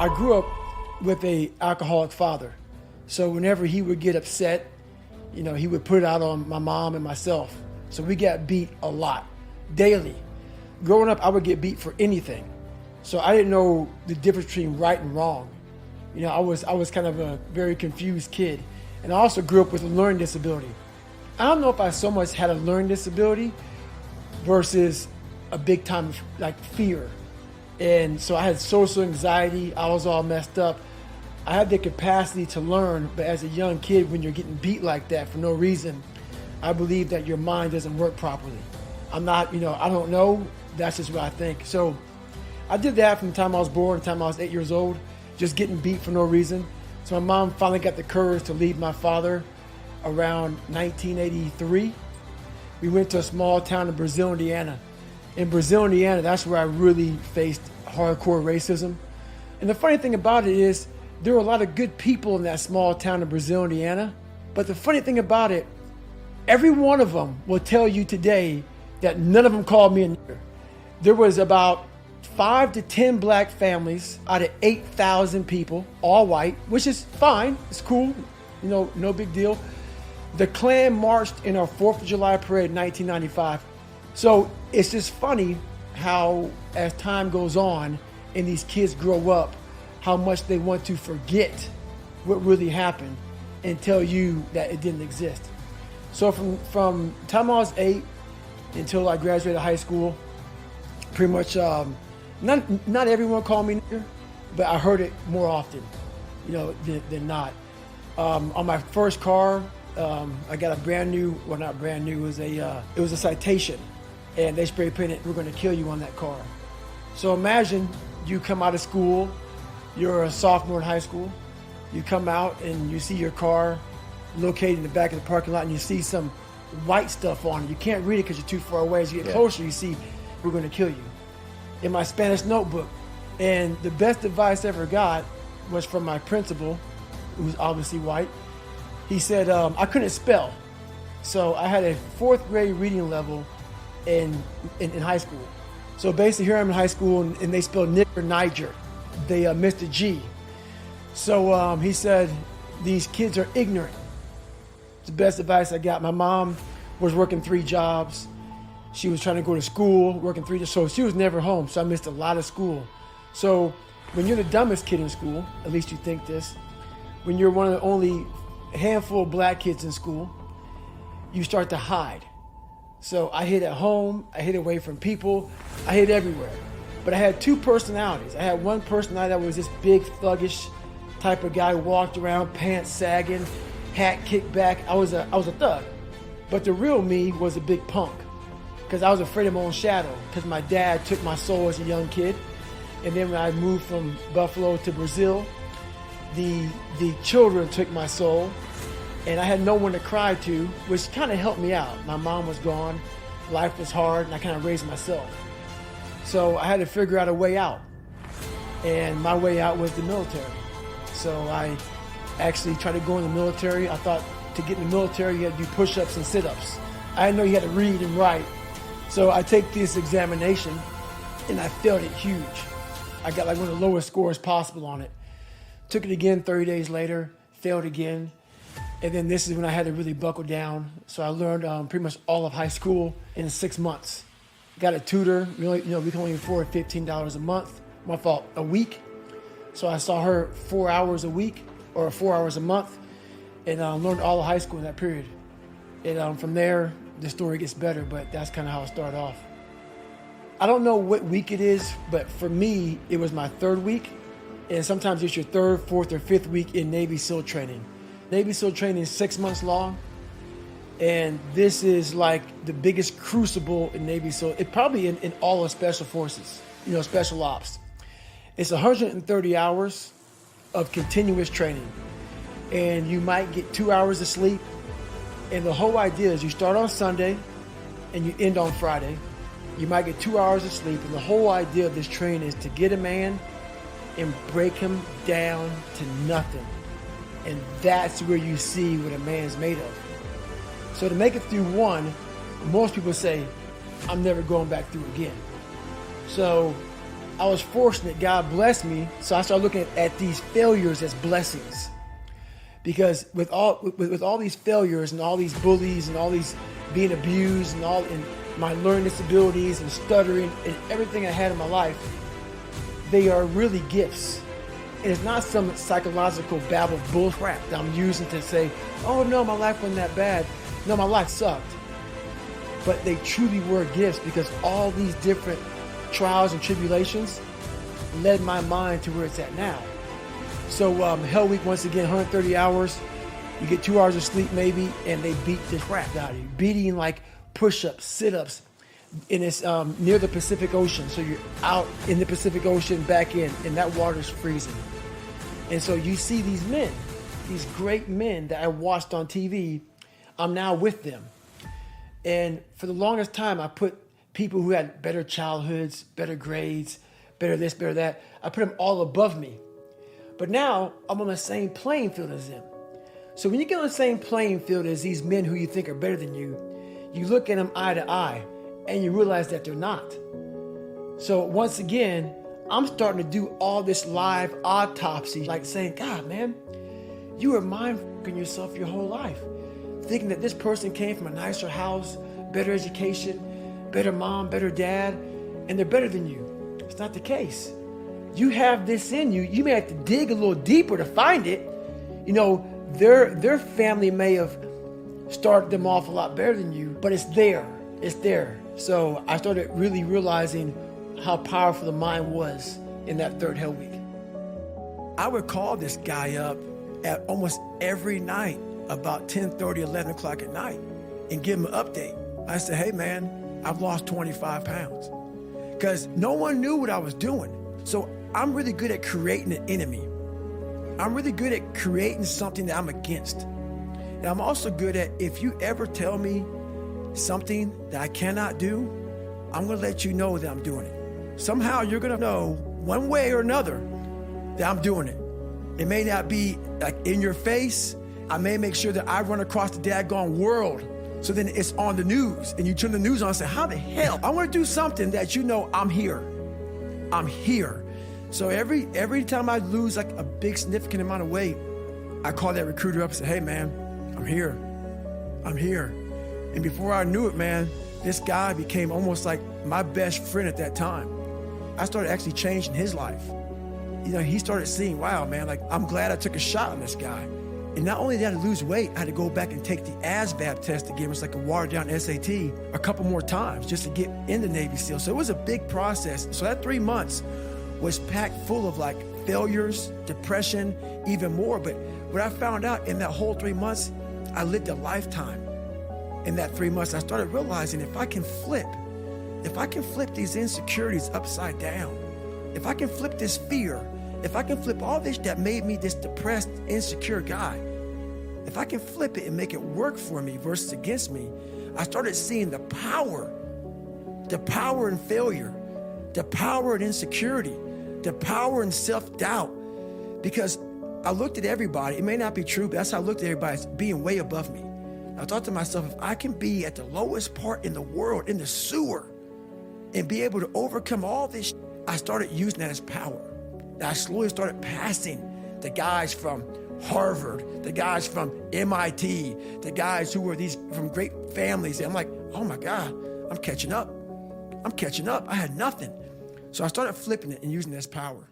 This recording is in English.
I grew up with a alcoholic father. So whenever he would get upset, he would put it out on my mom and myself. So we got beat a lot, daily. Growing up, I would get beat for anything. So I didn't know the difference between right and wrong. I was kind of a very confused kid. And I also grew up with a learning disability. I don't know if I so much had a learning disability versus a big time fear. And so I had social anxiety. I was all messed up. I had the capacity to learn, but as a young kid, when you're getting beat like that for no reason, I believe that your mind doesn't work properly. I'm not, I don't know. That's just what I think. So I did that from the time I was born, the time I was 8 years old, just getting beat for no reason. So my mom finally got the courage to leave my father around 1983. We went to a small town in Brazil, Indiana. In Brazil, Indiana, that's where I really faced hardcore racism. And the funny thing about it is, there were a lot of good people in that small town in Brazil, Indiana. But the funny thing about it, every one of them will tell you today that none of them called me a nigger. There was about 5 to 10 black families out of 8,000 people, all white, which is fine. It's cool. No big deal. The Klan marched in our 4th of July parade in 1995. So it's just funny how, as time goes on and these kids grow up, how much they want to forget what really happened and tell you that it didn't exist. So from the time I was 8 until I graduated high school, pretty much not everyone called me nigger, but I heard it more often, than not. On my first car, I got a brand new, well, not brand new, it was a Citation, and they spray painted, "We're going to kill you" on that car. So imagine you come out of school, you're a sophomore in high school, you come out and you see your car located in the back of the parking lot, and you see some white stuff on it. You can't read it because you're too far away. As you get closer, you see, "We're going to kill you." In my Spanish notebook. And the best advice I ever got was from my principal, who was obviously white. He said I couldn't spell. So I had a 4th grade reading level in high school. So basically here I'm in high school and they spelled nigger Niger. They missed a G. So he said, "These kids are ignorant." It's the best advice I got. My mom was working 3 jobs. She was trying to go to school, working 3 jobs. So she was never home. So I missed a lot of school. So when you're the dumbest kid in school, at least you think this, when you're one of the only handful of black kids in school, you start to hide. So I hid at home, I hid away from people, I hid everywhere. But I had 2 personalities. I had one personality that was this big thuggish type of guy who walked around, pants sagging, hat kicked back. I was a thug. But the real me was a big punk, because I was afraid of my own shadow, because my dad took my soul as a young kid. And then when I moved from Buffalo to Brazil, the children took my soul, and I had no one to cry to, which kind of helped me out. My mom was gone, life was hard, and I kind of raised myself. So I had to figure out a way out. And my way out was the military. So I actually tried to go in the military. I thought to get in the military, you had to do push-ups and sit-ups. I didn't know you had to read and write. So I take this examination, and I failed it huge. I got one of the lowest scores possible on it. Took it again 30 days later, failed again. And then this is when I had to really buckle down. So I learned pretty much all of high school in 6 months. Got a tutor. We can only afford $15 a month. My fault, a week. So I saw her 4 hours a week or 4 hours a month, and learned all of high school in that period. And from there, the story gets better, but that's kind of how it started off. I don't know what week it is, but for me, it was my 3rd week. And sometimes it's your 3rd, 4th, or 5th week in Navy SEAL training. Navy SEAL training is 6 months long. And this is like the biggest crucible in Navy SEAL. It probably in all of Special Forces, Special Ops. It's 130 hours of continuous training. And you might get 2 hours of sleep. And the whole idea is you start on Sunday and you end on Friday. You might get 2 hours of sleep. And the whole idea of this training is to get a man and break him down to nothing. And that's where you see what a man's made of. So to make it through one, most people say, "I'm never going back through again." So I was fortunate. God blessed me. So I started looking at these failures as blessings. Because with all these failures and all these bullies and all these being abused and my learning disabilities and stuttering and everything I had in my life, they are really gifts. And it's not some psychological babble bullcrap that I'm using to say, oh no, my life wasn't that bad. No, my life sucked. But they truly were gifts, because all these different trials and tribulations led my mind to where it's at now. So Hell Week, once again, 130 hours. You get 2 hours of sleep maybe, and they beat the crap out of you. Beating like push-ups, sit-ups. And it's near the Pacific Ocean. So you're out in the Pacific Ocean, back in, and that water's freezing. And so you see these men, these great men that I watched on TV, I'm now with them. And for the longest time, I put people who had better childhoods, better grades, better this, better that, I put them all above me. But now I'm on the same playing field as them. So when you get on the same playing field as these men who you think are better than you look at them eye to eye and you realize that they're not. So once again, I'm starting to do all this live autopsy, like saying, God, man, you were mind-fucking yourself your whole life, thinking that this person came from a nicer house, better education, better mom, better dad, and they're better than you. It's not the case. You have this in you. You may have to dig a little deeper to find it. You know, their family may have started them off a lot better than you, but it's there. It's there. So I started really realizing how powerful the mind was in that third Hell Week. I would call this guy up at almost every night about 10:30, 11 o'clock at night and give him an update. I said, hey man, I've lost 25 pounds. Because no one knew what I was doing. So I'm really good at creating an enemy. I'm really good at creating something that I'm against. And I'm also good at, if you ever tell me something that I cannot do, I'm gonna let you know that I'm doing it. Somehow you're gonna know one way or another that I'm doing it. It may not be like in your face. I may make sure that I run across the daggone world. So then it's on the news and you turn the news on and say, how the hell? I wanna do something that you know I'm here. I'm here. So every time I lose like a big significant amount of weight, I call that recruiter up and say, hey man, I'm here. I'm here. And before I knew it, man, this guy became almost like my best friend at that time. I started actually changing his life. You know, he started seeing, wow, man, like I'm glad I took a shot on this guy. And not only did I lose weight, I had to go back and take the ASVAB test again. It's like a watered down SAT a couple more times just to get in the Navy SEAL. So it was a big process. So that 3 months was packed full of like failures, depression, even more. But what I found out in that whole 3 months, I lived a lifetime. In that 3 months, I started realizing if I can flip these insecurities upside down, if I can flip this fear, if I can flip all this that made me this depressed, insecure guy, if I can flip it and make it work for me versus against me, I started seeing the power in failure, the power in insecurity, the power in self-doubt. Because I looked at everybody, it may not be true, but that's how I looked at everybody as being way above me. I thought to myself, if I can be at the lowest part in the world, in the sewer, and be able to overcome all this, I started using that as power. And I slowly started passing the guys from Harvard, the guys from MIT, the guys who were these from great families. And I'm like, oh my God, I'm catching up. I had nothing. So I started flipping it and using it as power.